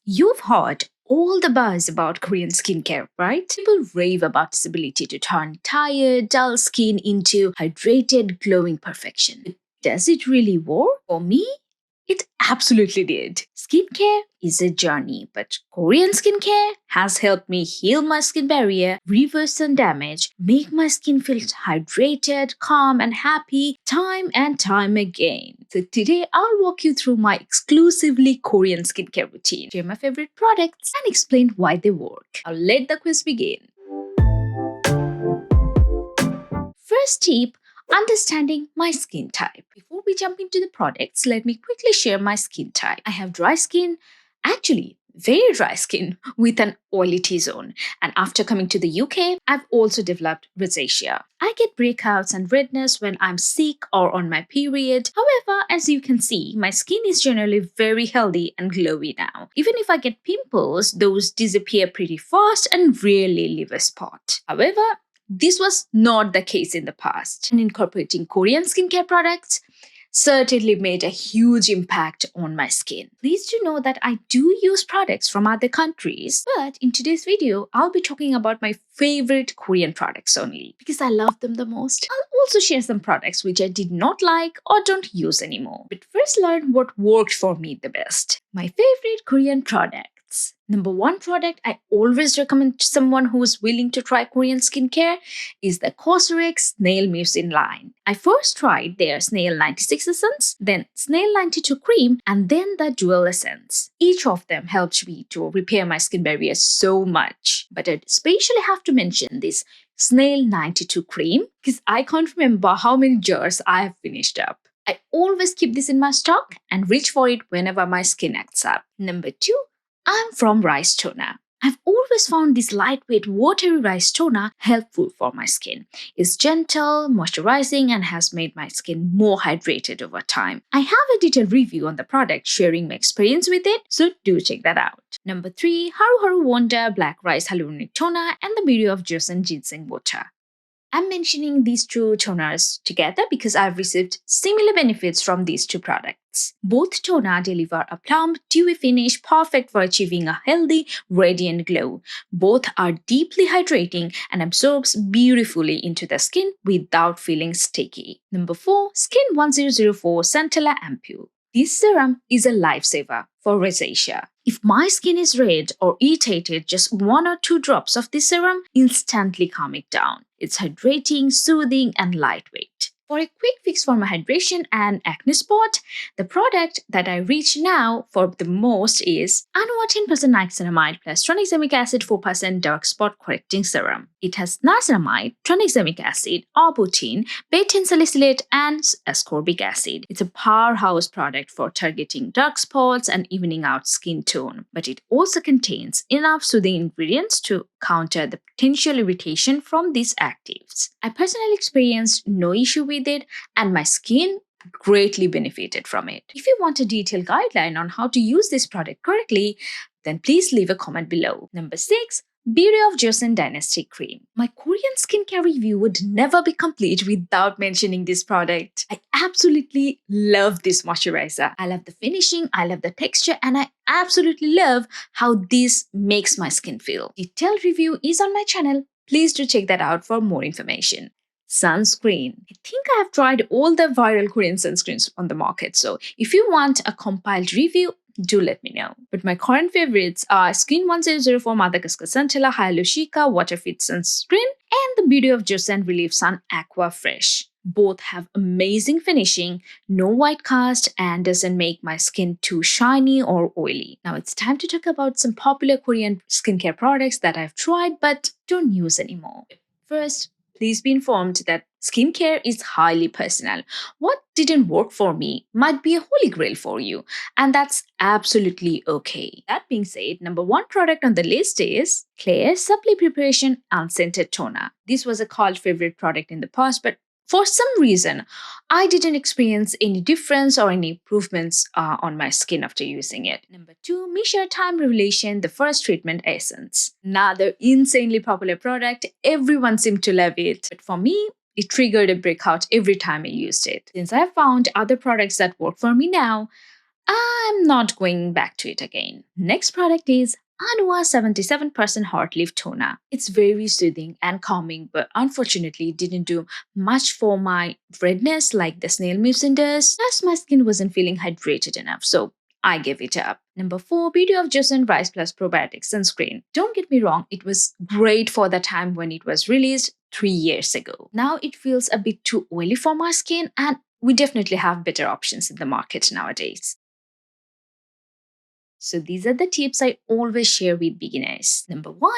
You've heard all the buzz about Korean skincare, right? People rave about its ability to turn tired, dull skin into hydrated, glowing perfection. But does it really work? For me, it absolutely did. Skincare is a journey, but Korean skincare has helped me heal my skin barrier, reverse sun damage, make my skin feel hydrated, calm, and happy time and time again. So today I'll walk you through my exclusively Korean skincare routine, share my favorite products, and explain why they work. I'll let the quiz begin. First tip, understanding my skin type. Before we jump into the products, let me quickly share my skin type. I have dry skin, actually very dry skin with an oily T-zone. And after coming to the UK, I've also developed rosacea. I get breakouts and redness when I'm sick or on my period. However, as you can see, my skin is generally very healthy and glowy now. Even if I get pimples, those disappear pretty fast and rarely leave a spot. However, this was not the case in the past. And incorporating Korean skincare products certainly made a huge impact on my skin. Please do know that I do use products from other countries, but in today's video, I'll be talking about my favorite Korean products only because I love them the most. I'll also share some products which I did not like or don't use anymore. But first, learn what worked for me the best. My favorite Korean products. Number one product I always recommend to someone who is willing to try Korean skincare is the Cosrx Snail Mucin line. I first tried their Snail 96 Essence, then Snail 92 Cream, and then the Dual Essence. Each of them helped me to repair my skin barrier so much. But I especially have to mention this Snail 92 Cream because I can't remember how many jars I have finished up. I always keep this in my stock and reach for it whenever my skin acts up. Number two, I'm from rice toner. I've always found this lightweight watery rice toner helpful for my skin. It's gentle, moisturizing, and has made my skin more hydrated over time. I have a detailed review on the product sharing my experience with it, so do check that out. Number 3, Haru Haru Wonder Black Rice Hyaluronic Toner and the Beauty of Joseon Ginseng Water. I'm mentioning these two toners together because I've received similar benefits from these two products. Both toner deliver a plump, dewy finish perfect for achieving a healthy, radiant glow. Both are deeply hydrating and absorbs beautifully into the skin without feeling sticky. Number 4, Skin 1004 Centella Ampule. This serum is a lifesaver for rosacea. If my skin is red or irritated, just 1 or 2 drops of this serum instantly calm it down. It's hydrating, soothing, and lightweight. For a quick fix for my hydration and acne spot, the product that I reach now for the most is ANUA 10% niacinamide plus tranexamic acid 4% dark spot correcting serum. It has niacinamide, tranexamic acid, arbutin, beta salicylate, and ascorbic acid. It's a powerhouse product for targeting dark spots and evening out skin tone, but it also contains enough soothing ingredients to counter the potential irritation from these actives. I personally experienced no issue with it, and my skin greatly benefited from it. If you want a detailed guideline on how to use this product correctly, then please leave a comment below. Number 6, Beauty of Joseon Dynasty Cream. My Korean skincare review would never be complete without mentioning this product. I absolutely love this moisturizer. I love the finishing, I love the texture, and I absolutely love how this makes my skin feel. Detailed review is on my channel. Please do check that out for more information. Sunscreen. I think I have tried all the viral Korean sunscreens on the market, so if you want a compiled review, do let me know. But my current favorites are Skin 1004 Madagascar Centella Hyaluronic Water Fit Sunscreen and the Beauty of Joseon Relief Sun Aqua Fresh. Both have amazing finishing, no white cast, and doesn't make my skin too shiny or oily. Now it's time to talk about some popular Korean skincare products that I've tried but don't use anymore. First, please be informed that skincare is highly personal. What didn't work for me might be a holy grail for you, and that's absolutely okay. That being said, number 1 product on the list is Claire Supply Preparation Unscented Toner. This was a cult favorite product in the past, but for some reason, I didn't experience any difference or any improvements on my skin after using it. Number 2, Missha Time Revelation The First Treatment Essence. Another insanely popular product. Everyone seemed to love it. But for me, it triggered a breakout every time I used it. Since I have found other products that work for me now, I'm not going back to it again. Next product is ANUA 77% Heartleaf Toner. It's very soothing and calming, but unfortunately it didn't do much for my redness like the snail mucin does. Plus, my skin wasn't feeling hydrated enough, so I gave it up. Number 4, Beauty of Joseon Rice Plus Probiotic Sunscreen. Don't get me wrong, it was great for the time when it was released 3 years ago. Now it feels a bit too oily for my skin, and we definitely have better options in the market nowadays. So these are the tips I always share with beginners. Number 1,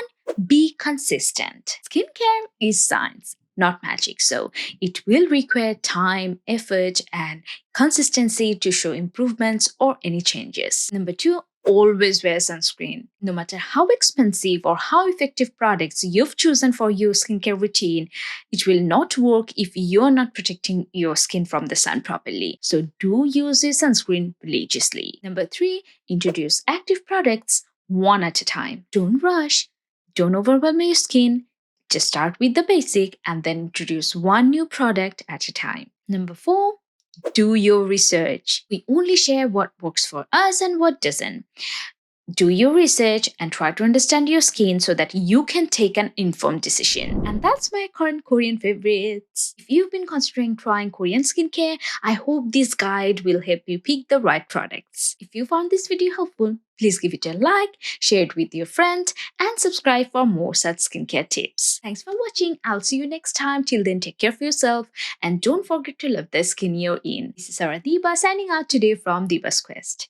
be consistent. Skincare is science, not magic. So it will require time, effort, and consistency to show improvements or any changes. Number 2, always wear sunscreen. No matter how expensive or how effective products you've chosen for your skincare routine, it will not work if you're not protecting your skin from the sun properly. So do use your sunscreen religiously. Number 3, introduce active products one at a time. Don't rush. Don't overwhelm your skin. Just start with the basic and then introduce one new product at a time. Number 4, do your research. We only share what works for us and what doesn't. Do your research and try to understand your skin so that you can take an informed decision. And that's my current Korean favorites. If you've been considering trying Korean skincare, I hope this guide will help you pick the right products. If you found this video helpful, please give it a like, share it with your friends, and subscribe for more such skincare tips. Thanks for watching. I'll see you next time. Till then, take care of yourself and don't forget to love the skin you're in. This is Sarah Diba signing out today from Diba's Quest.